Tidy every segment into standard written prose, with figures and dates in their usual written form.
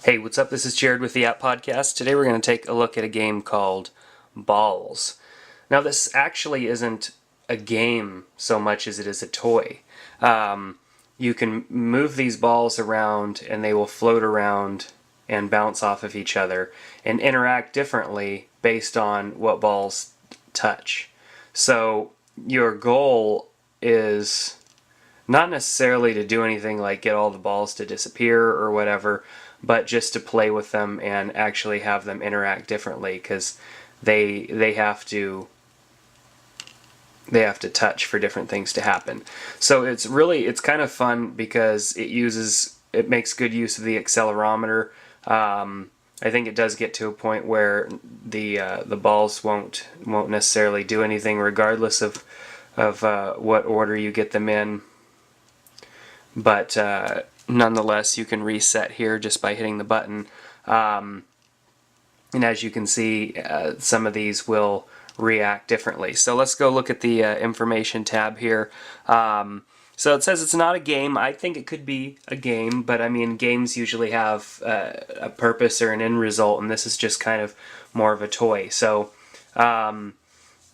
Hey, what's up? This is Jared with the App Podcast. Today we're going to take a look at a game called Balls. Now, this actually isn't a game so much as it is a toy. You can move these balls around and they will float around and bounce off of each other and interact differently based on what balls touch. So your goal is not necessarily to do anything like get all the balls to disappear or whatever, but just to play with them and actually have them interact differently, because they have to touch for different things to happen. So it's kind of fun because it makes good use of the accelerometer. I think it does get to a point where the balls won't necessarily do anything regardless of what order you get them in. But nonetheless, you can reset here just by hitting the button. And as you can see, some of these will react differently. So let's go look at the information tab here. So it says it's not a game. I think it could be a game, but I mean, games usually have a purpose or an end result, and this is just kind of more of a toy. So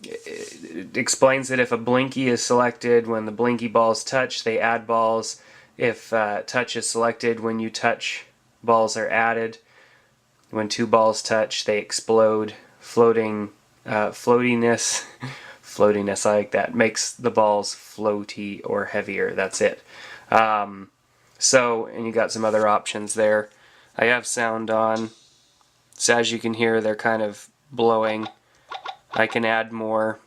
it explains that if a blinky is selected, when the blinky balls touch, they add balls. If touch is selected, when you touch, balls are added. When two balls touch, they explode. Floatiness, floatiness, I like that. Makes the balls floaty or heavier. That's it. And you got some other options there. I have sound on. So as you can hear, they're kind of blowing. I can add more.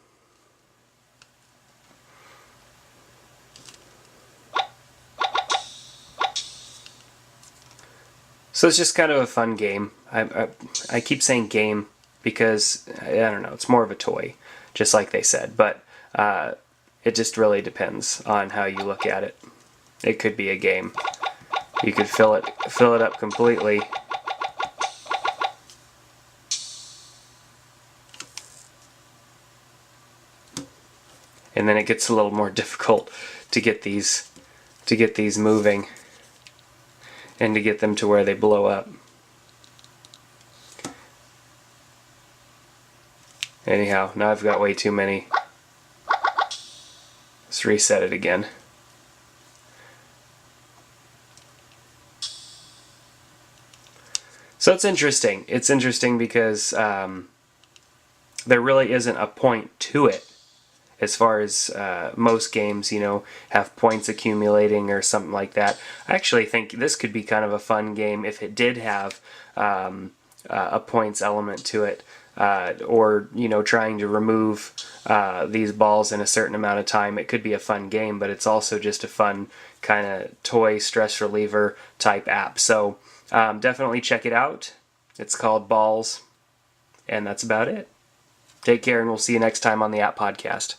So it's just kind of a fun game. I keep saying game because, I don't know, it's more of a toy, just like they said. But it just really depends on how you look at it. It could be a game. You could fill it up completely. And then it gets a little more difficult to get these moving and to get them to where they blow up. Anyhow, now I've got way too many. Let's reset it again. So it's interesting. It's interesting because there really isn't a point to it. As far as most games, have points accumulating or something like that. I actually think this could be kind of a fun game if it did have a points element to it, or trying to remove these balls in a certain amount of time. It could be a fun game, but it's also just a fun kind of toy stress reliever type app. So definitely check it out. It's called Balls, and that's about it. Take care, and we'll see you next time on the App Podcast.